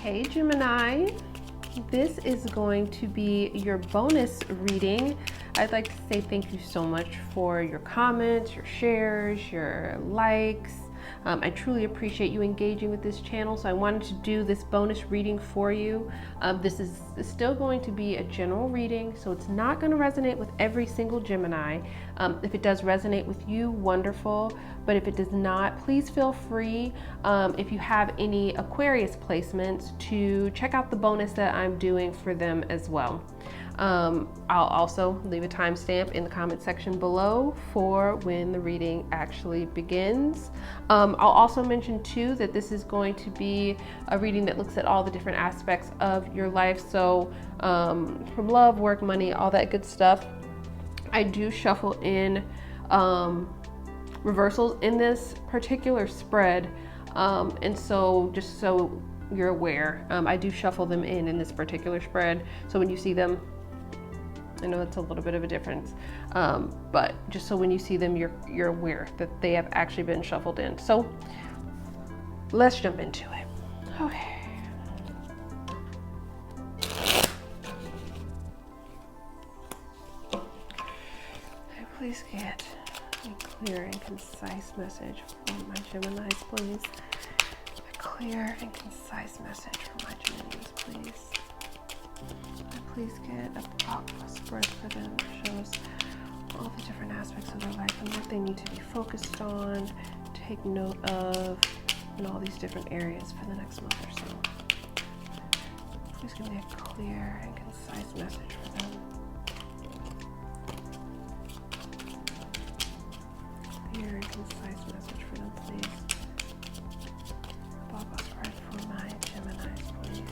Hey Gemini, this is going to be your bonus reading. I'd like to say thank you so much for your comments, your shares, your likes. I truly appreciate you engaging with this channel, so I wanted to do this bonus reading for you. This is still going to be a general reading, so it's not going to resonate with every single Gemini. If it does resonate with you, wonderful, but if it does not, please feel free, if you have any Aquarius placements, to check out the bonus that I'm doing for them as well. I'll also leave a timestamp in the comment section below for when the reading actually begins. I'll also mention too that this is going to be a reading that looks at all the different aspects of your life. So from love, work, money, all that good stuff. I do shuffle in reversals in this particular spread. And so just so you're aware, I do shuffle them in this particular spread. So when you see them, I know that's a little bit of a difference, but just so when you see them, you're aware that they have actually been shuffled in. So let's jump into it. Okay. Please get a clear and concise message for my Geminis, please. A clear and concise message for my Geminis, please. Please get a spread for them that shows all the different aspects of their life and what they need to be focused on, take note of, in all these different areas for the next month or so. Please give me a clear and concise message for them. Clear and concise message for them, please. Baba spread for my Geminis, please.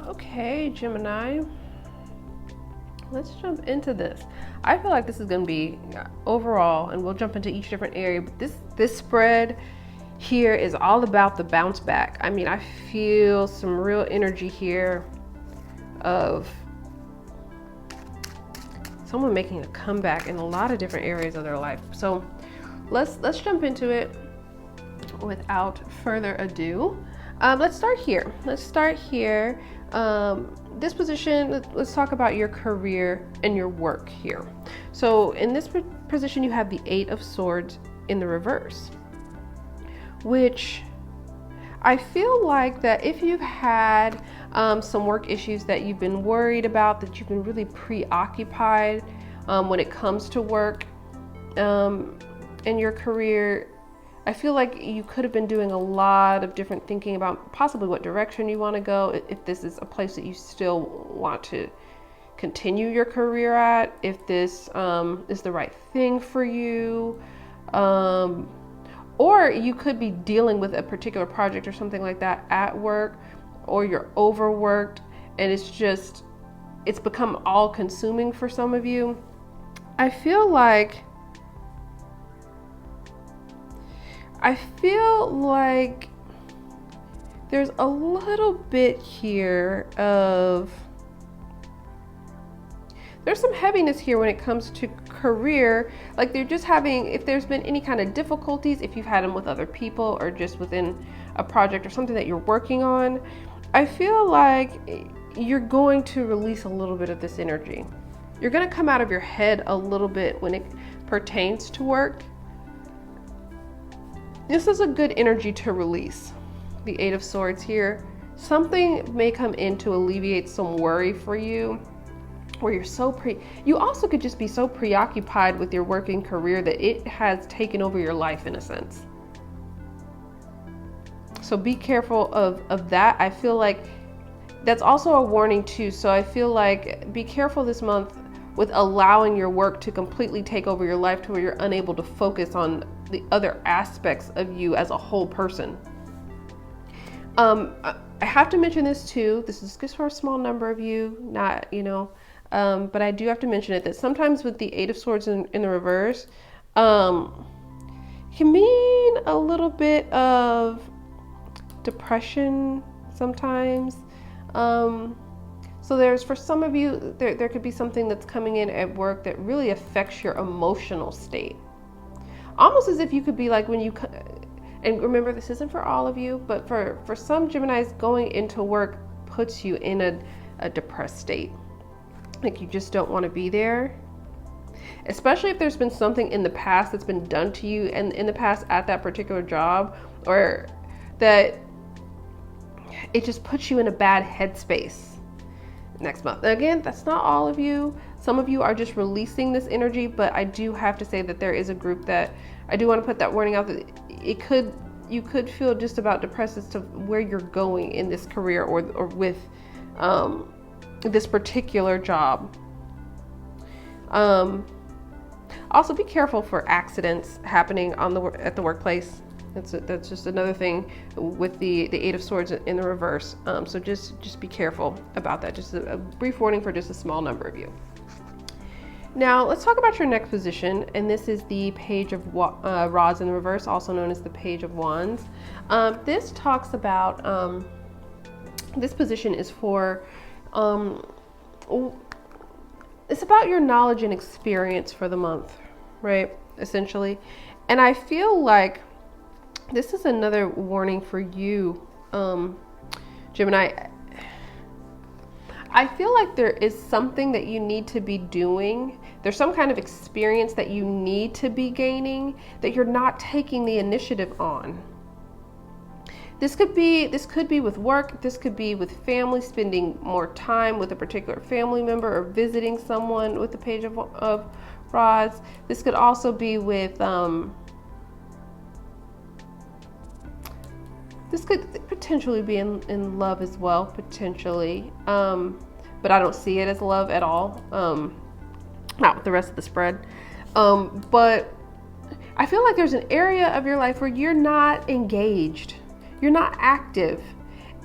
Okay, Gemini, let's jump into this. I feel like this is going to be overall, and we'll jump into each different area, but this spread here is all about the bounce back. I mean, I feel some real energy here of someone making a comeback in a lot of different areas of their life. So let's jump into it without further ado. Let's start here. This position, let's talk about your career and your work here. So in this position, you have the 8 of Swords in the reverse, which I feel like that if you've had some work issues that you've been worried about, that you've been really preoccupied when it comes to work in your career, I feel like you could have been doing a lot of different thinking about possibly what direction you want to go, if this is a place that you still want to continue your career at, if this is the right thing for you, or you could be dealing with a particular project or something like that at work, or you're overworked and it's become all consuming for some of you. I feel like there's a little bit here of, there's some heaviness here when it comes to career. Like they're just having, if there's been any kind of difficulties, if you've had them with other people or just within a project or something that you're working on, I feel like you're going to release a little bit of this energy. You're going to come out of your head a little bit when it pertains to work. This is a good energy to release. The Eight of Swords here. Something may come in to alleviate some worry for you, where you're you also could just be so preoccupied with your working career that it has taken over your life in a sense. So be careful of that. I feel like that's also a warning too. So I feel like be careful this month with allowing your work to completely take over your life to where you're unable to focus on the other aspects of you as a whole person. I have to mention this too. This is just for a small number of you, not, but I do have to mention it, that sometimes with the Eight of Swords in the reverse, can mean a little bit of depression sometimes. So there's, for some of you, there could be something that's coming in at work that really affects your emotional state. Almost as if you could be like when you, and remember this isn't for all of you, but for some Geminis, going into work puts you in a depressed state. Like you just don't want to be there. Especially if there's been something in the past that's been done to you and in the past at that particular job, or that it just puts you in a bad headspace next month. Again, that's not all of you. Some of you are just releasing this energy, but I do have to say that there is a group that I do want to put that warning out that you could feel just about depressed as to where you're going in this career or with this particular job. Also be careful for accidents happening at the workplace. That's just another thing with the Eight of Swords in the reverse. So just be careful about that. Just a brief warning for just a small number of you. Now let's talk about your next position, and this is the Page of Rods in the reverse, also known as the Page of Wands. This talks about, this position is for, it's about your knowledge and experience for the month, right? Essentially. And I feel like this is another warning for you, Gemini. I feel like there is something that you need to be doing. There's some kind of experience that you need to be gaining that you're not taking the initiative on. This could be with work. This could be with family, spending more time with a particular family member or visiting someone with the Page of Rods. This could also be with, this could potentially be in love as well, potentially. But I don't see it as love at all. Not with the rest of the spread. But I feel like there's an area of your life where you're not engaged. You're not active.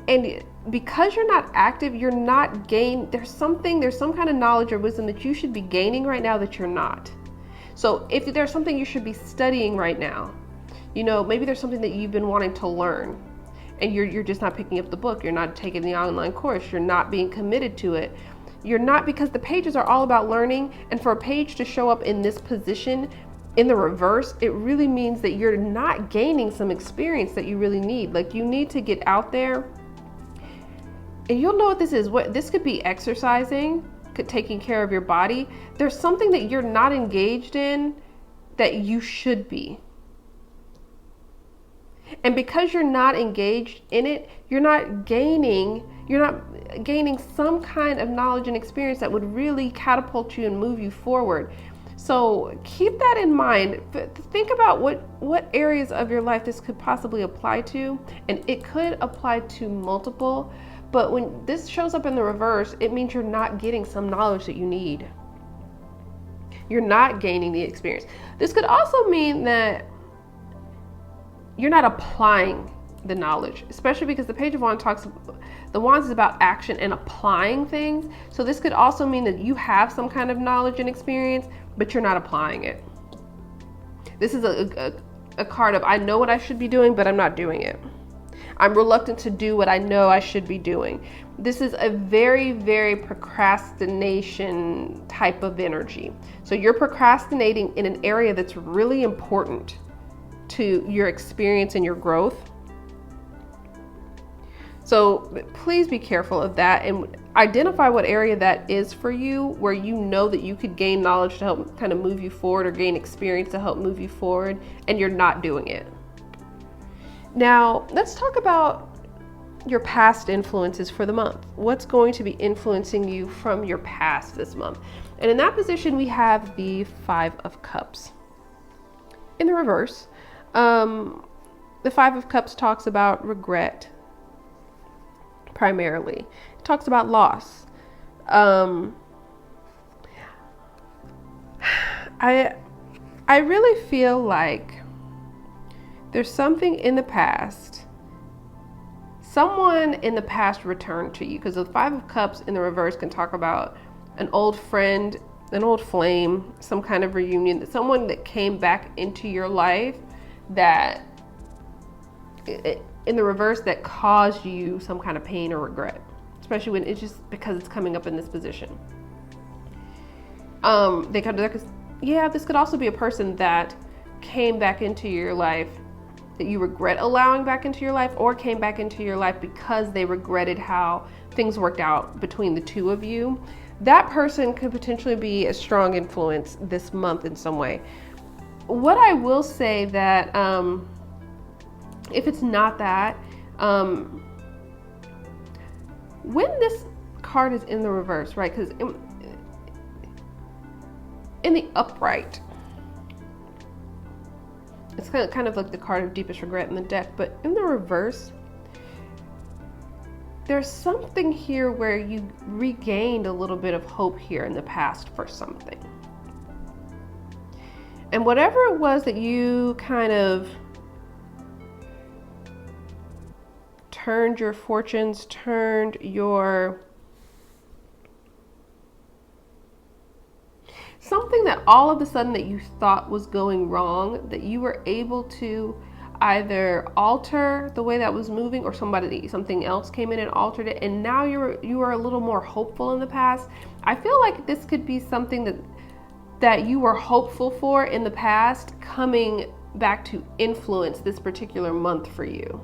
And because you're not active, you're not there's some kind of knowledge or wisdom that you should be gaining right now that you're not. So if there's something you should be studying right now, maybe there's something that you've been wanting to learn and you're just not picking up the book. You're not taking the online course. You're not being committed to it. You're not, because the pages are all about learning. And for a page to show up in this position in the reverse, it really means that you're not gaining some experience that you really need. Like you need to get out there, and you'll know what this is. This could be exercising, taking care of your body. There's something that you're not engaged in that you should be. And because you're not engaged in it, you're not gaining some kind of knowledge and experience that would really catapult you and move you forward. So keep that in mind. Think about what areas of your life this could possibly apply to, and it could apply to multiple, but when this shows up in the reverse, it means you're not getting some knowledge that you need. You're not gaining the experience. This could also mean that you're not applying the knowledge, especially because the Page of Wands the Wands is about action and applying things. So this could also mean that you have some kind of knowledge and experience, but you're not applying it. This is a card of, I know what I should be doing, but I'm not doing it. I'm reluctant to do what I know I should be doing. This is a very, very procrastination type of energy. So you're procrastinating in an area that's really important to your experience and your growth. So please be careful of that and identify what area that is for you, where you know that you could gain knowledge to help kind of move you forward, or gain experience to help move you forward, and you're not doing it. Now, let's talk about your past influences for the month. What's going to be influencing you from your past this month? And in that position, we have the Five of Cups. In the reverse, the Five of Cups talks about regret, primarily. It talks about loss. I really feel like there's something in the past. Someone in the past returned to you, because the Five of Cups in the reverse can talk about an old friend, an old flame, some kind of reunion, someone that came back into your life that in the reverse that caused you some kind of pain or regret, especially when it's just because it's coming up in this position. This could also be a person that came back into your life that you regret allowing back into your life, or came back into your life because they regretted how things worked out between the two of you. That person could potentially be a strong influence this month in some way. What I will say that if it's not that, when this card is in the reverse, right? Because in the upright, it's kind of like the card of deepest regret in the deck, but in the reverse, there's something here where you regained a little bit of hope here in the past for something. And whatever it was that you kind of turned your fortunes, turned your something that all of a sudden that you thought was going wrong, that you were able to either alter the way that was moving, or something else came in and altered it, and now you are a little more hopeful in the past. I feel like this could be something that you were hopeful for in the past coming back to influence this particular month for you.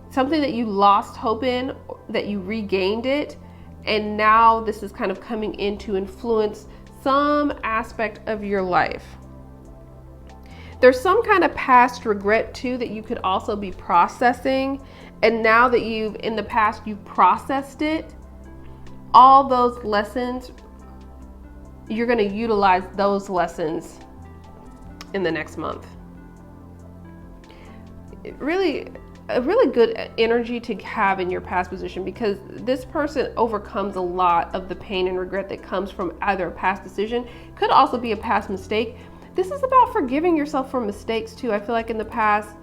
Something that you lost hope in, that you regained it, and now this is kind of coming in to influence some aspect of your life. There's some kind of past regret too that you could also be processing, and now that in the past you've processed it, all those lessons, you're going to utilize those lessons in the next month. A really good energy to have in your past position, because this person overcomes a lot of the pain and regret that comes from either a past decision, could also be a past mistake. This is about forgiving yourself for mistakes too. I feel like in the past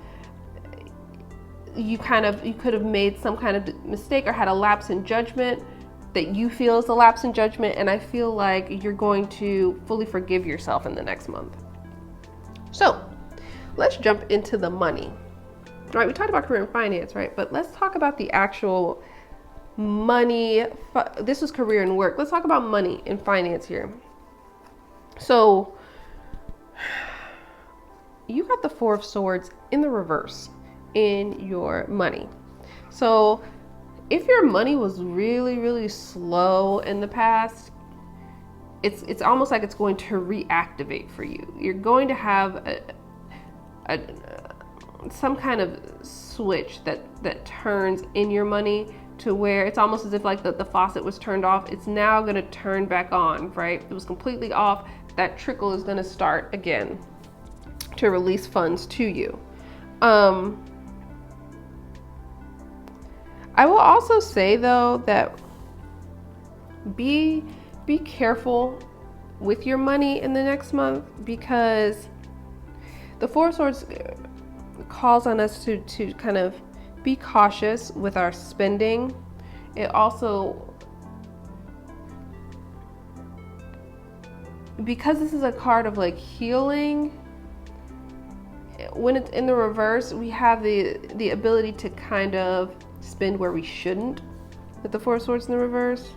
you could have made some kind of mistake or had a lapse in judgment that you feel is a lapse in judgment, and I feel like you're going to fully forgive yourself in the next month. So let's jump into the money. All right, we talked about career and finance, right? But let's talk about the actual money. This was career and work. Let's talk about money and finance here. So you got the Four of Swords in the reverse in your money. So if your money was really, really slow in the past, it's almost like it's going to reactivate for you. You're going to have some kind of switch that turns in your money to where it's almost as if like the faucet was turned off. It's now going to turn back on, right? It was completely off. That trickle is going to start again to release funds to you. I will also say though that be careful with your money in the next month, because the Four of Swords calls on us to kind of be cautious with our spending. It also, because this is a card of like healing, when it's in the reverse, we have the ability to kind of spend where we shouldn't with the Four of Swords in the reverse.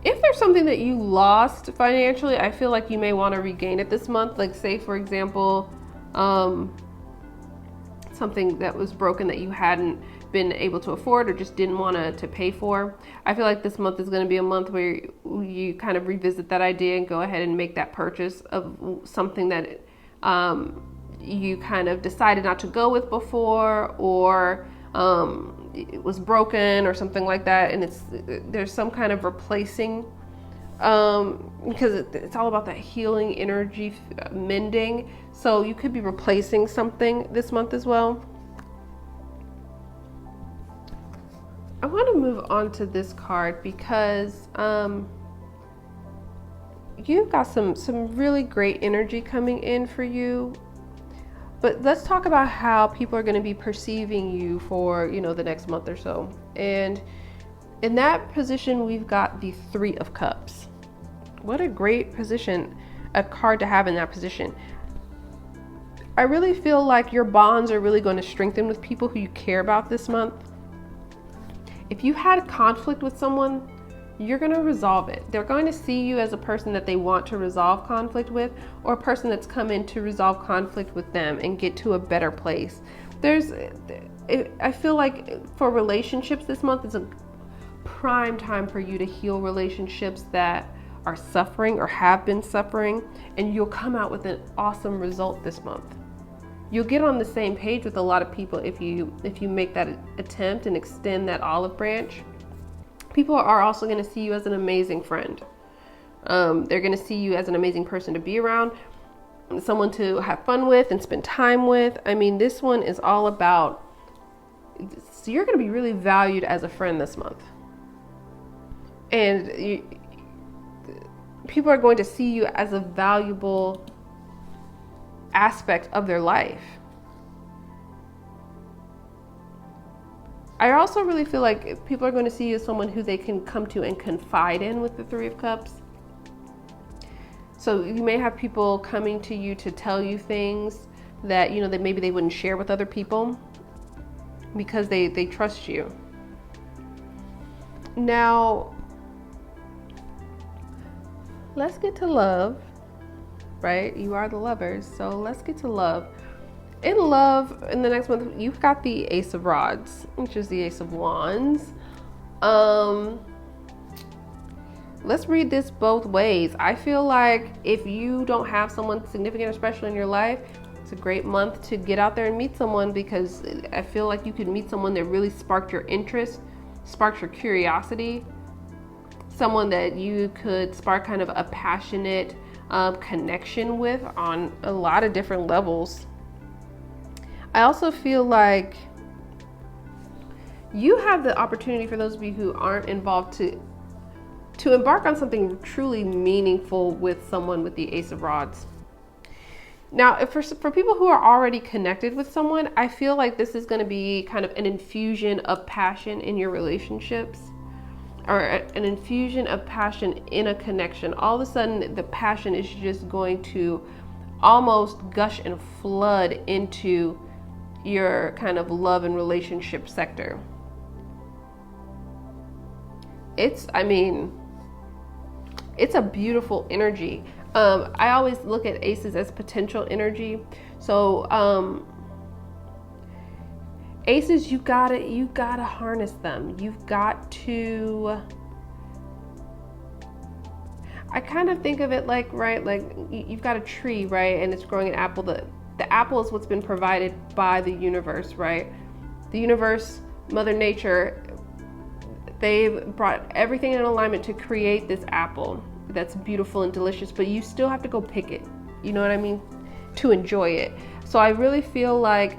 If there's something that you lost financially, I feel like you may want to regain it this month. Like say, for example, something that was broken that you hadn't been able to afford or just didn't want to pay for. I feel like this month is going to be a month where you kind of revisit that idea and go ahead and make that purchase of something that you kind of decided not to go with before, or it was broken or something like that, and there's some kind of replacing, because it's all about that healing energy, mending. So you could be replacing something this month as well. I want to move on to this card because you've got some really great energy coming in for you. But let's talk about how people are going to be perceiving you for, the next month or so. And in that position, we've got the Three of Cups. What a great position, a card to have in that position. I really feel like your bonds are really going to strengthen with people who you care about this month. If you had conflict with someone, you're going to resolve it. They're going to see you as a person that they want to resolve conflict with, or a person that's come in to resolve conflict with them and get to a better place. I feel like for relationships this month is a prime time for you to heal relationships that are suffering or have been suffering, and you'll come out with an awesome result this month. You'll get on the same page with a lot of people if you make that attempt and extend that olive branch. People are also going to see you as an amazing friend. They're going to see you as an amazing person to be around, someone to have fun with and spend time with. I mean, this one is all about, so you're going to be really valued as a friend this month. And people are going to see you as a valuable aspect of their life. I also really feel like people are going to see you as someone who they can come to and confide in with the Three of Cups. So you may have people coming to you to tell you things that, that maybe they wouldn't share with other people because they trust you. Now, let's get to love, right? You are the lovers, so let's get to love. In love, in the next month, you've got the Ace of Rods, which is the Ace of Wands. Let's read this both ways. I feel like if you don't have someone significant or special in your life, it's a great month to get out there and meet someone, because I feel like you could meet someone that really sparked your interest, sparked your curiosity, someone that you could spark kind of a passionate connection with on a lot of different levels. I also feel like you have the opportunity, for those of you who aren't involved, to embark on something truly meaningful with someone with the Ace of Rods. Now, if for people who are already connected with someone, I feel like this is going to be kind of an infusion of passion in your relationships, or an infusion of passion in a connection. All of a sudden, the passion is just going to almost gush and flood into your kind of love and relationship sector. It's a beautiful energy. I always look at aces as potential energy. So aces, you gotta harness them. You've got to, I kind of think of it like, right, like you've got a tree, right, and it's growing an apple. The apple is what's been provided by the universe, right? The universe, Mother Nature, they've brought everything in alignment to create this apple that's beautiful and delicious, but you still have to go pick it, you know what I mean, to enjoy it. So I really feel like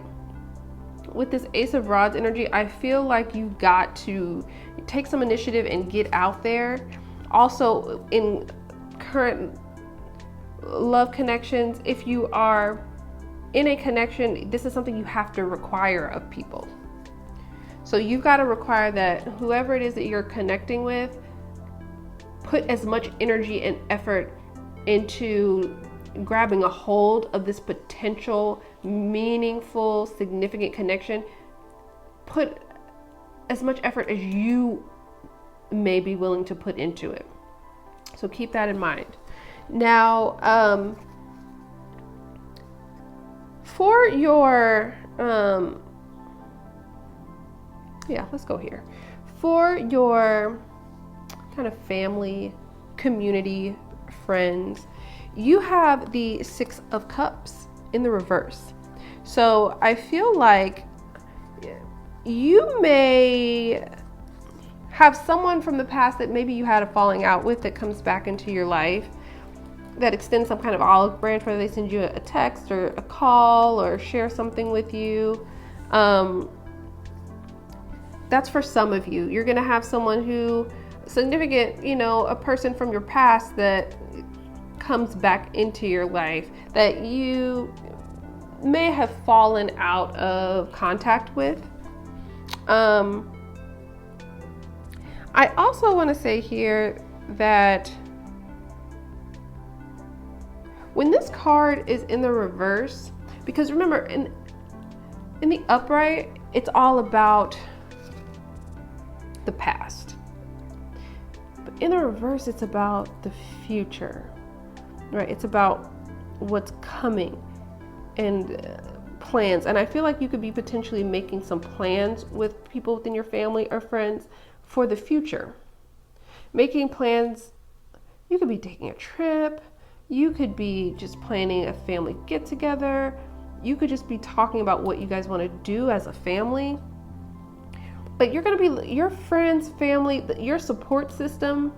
with this Ace of Rods energy, I feel like you've got to take some initiative and get out there. Also, in current love connections, if you are in a connection, this is something you have to require of people. So you've got to require that whoever it is that you're connecting with, put as much energy and effort into grabbing a hold of this potential, meaningful, significant connection, put as much effort as you may be willing to put into it. So keep that in mind. Now, for your, let's go here. For your kind of family, community, friends, you have the Six of Cups in the reverse. So I feel like you may have someone from the past that maybe you had a falling out with that comes back into your life, that extends some kind of olive branch, whether they send you a text or a call or share something with you. That's for some of you. You're going to have someone who, significant, a person from your past that comes back into your life that you may have fallen out of contact with. I also want to say here that when this card is in the reverse, because remember, in the upright, it's all about the past. But in the reverse, it's about the future, right? It's about what's coming and plans. And I feel like you could be potentially making some plans with people within your family or friends for the future. Making plans, you could be taking a trip, you could be just planning a family get together, you could just be talking about what you guys want to do as a family. But you're going to be, your friends, family, your support system,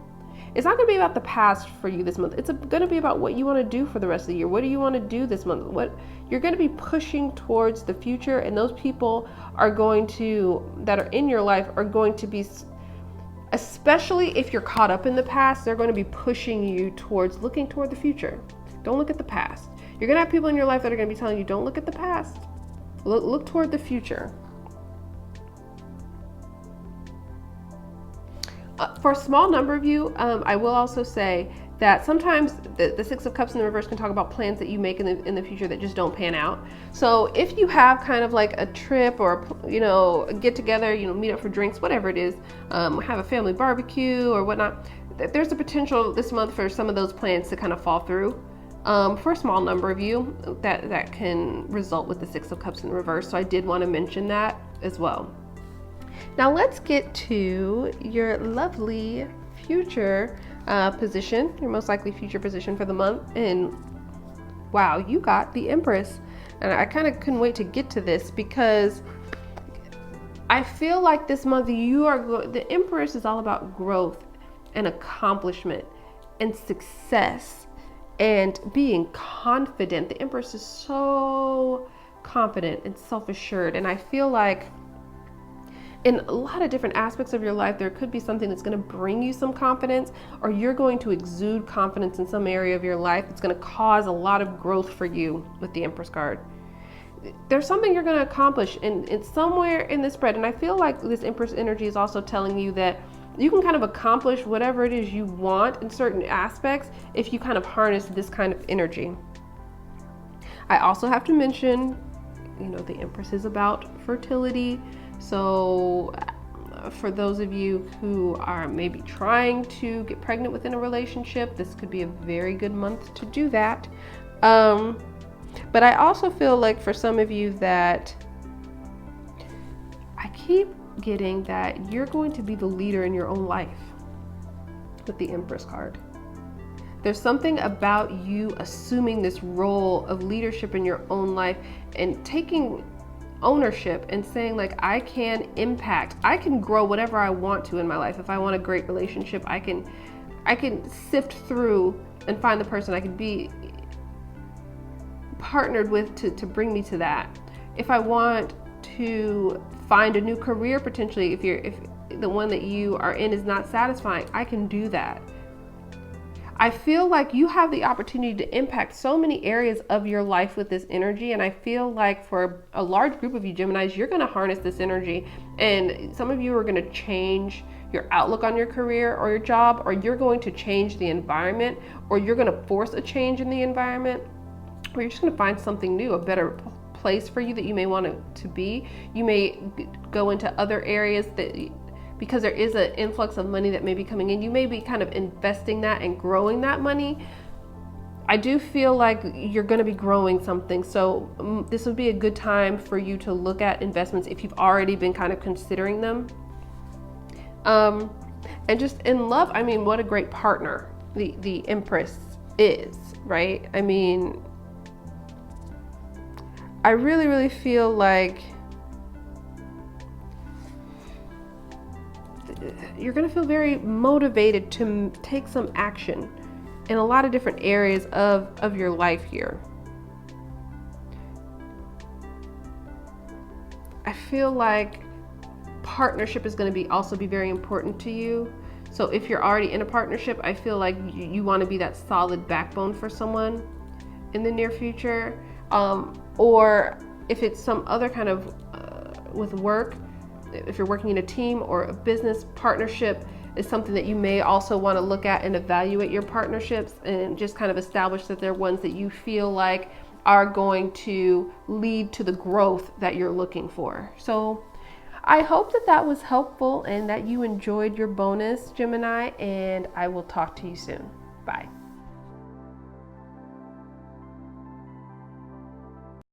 it's not going to be about the past for you this month. It's going to be about what you want to do for the rest of the year. What do you want to do this month? What you're going to be pushing towards the future, and those people are going to, that are in your life, are going to be, especially if you're caught up in the past, they're going to be pushing you towards looking toward the future. Don't look at the past. You're going to have people in your life that are going to be telling you, don't look at the past. Look toward the future. For a small number of you, I will also say that sometimes the Six of Cups in the reverse can talk about plans that you make in the future that just don't pan out. So if you have kind of like a trip or, a get together, meet up for drinks, whatever it is, have a family barbecue or whatnot, there's a potential this month for some of those plans to kind of fall through. For a small number of you, that can result with the Six of Cups in the reverse. So I did want to mention that as well. Now let's get to your lovely future position, your most likely future position for the month. And wow, you got the Empress. And I kind of couldn't wait to get to this because I feel like this month the Empress is all about growth and accomplishment and success and being confident. The Empress is so confident and self-assured. And I feel like in a lot of different aspects of your life, there could be something that's going to bring you some confidence, or you're going to exude confidence in some area of your life that's going to cause a lot of growth for you with the Empress card. There's something you're going to accomplish in somewhere in this spread. And I feel like this Empress energy is also telling you that you can kind of accomplish whatever it is you want in certain aspects if you kind of harness this kind of energy. I also have to mention, the Empress is about fertility. So for those of you who are maybe trying to get pregnant within a relationship, this could be a very good month to do that. But I also feel like for some of you that I keep getting that you're going to be the leader in your own life with the Empress card. There's something about you assuming this role of leadership in your own life and taking ownership and saying like, I can impact, I can grow whatever I want to in my life. If I want a great relationship, I can sift through and find the person I can be partnered with to bring me to that. If I want to find a new career, potentially, if the one that you are in is not satisfying, I can do that. I feel like you have the opportunity to impact so many areas of your life with this energy. And I feel like for a large group of you Geminis, you're going to harness this energy. And some of you are going to change your outlook on your career or your job, or you're going to change the environment, or you're going to force a change in the environment, or you're just going to find something new, a better place for you that you may want it to be. You may go into other areas that, because there is an influx of money that may be coming in, you may be kind of investing that and growing that money. I do feel like you're going to be growing something. So this would be a good time for you to look at investments if you've already been kind of considering them. And just in love, I mean, what a great partner the Empress is, right? I mean, I really, really feel like you're going to feel very motivated to take some action in a lot of different areas of your life here. I feel like partnership is going to also be very important to you. So if you're already in a partnership, I feel like you want to be that solid backbone for someone in the near future. Or if it's some other kind of with work, if you're working in a team or a business, partnership is something that you may also want to look at and evaluate your partnerships and just kind of establish that they're ones that you feel like are going to lead to the growth that you're looking for. So I hope that that was helpful and that you enjoyed your bonus, Gemini, and I will talk to you soon. Bye.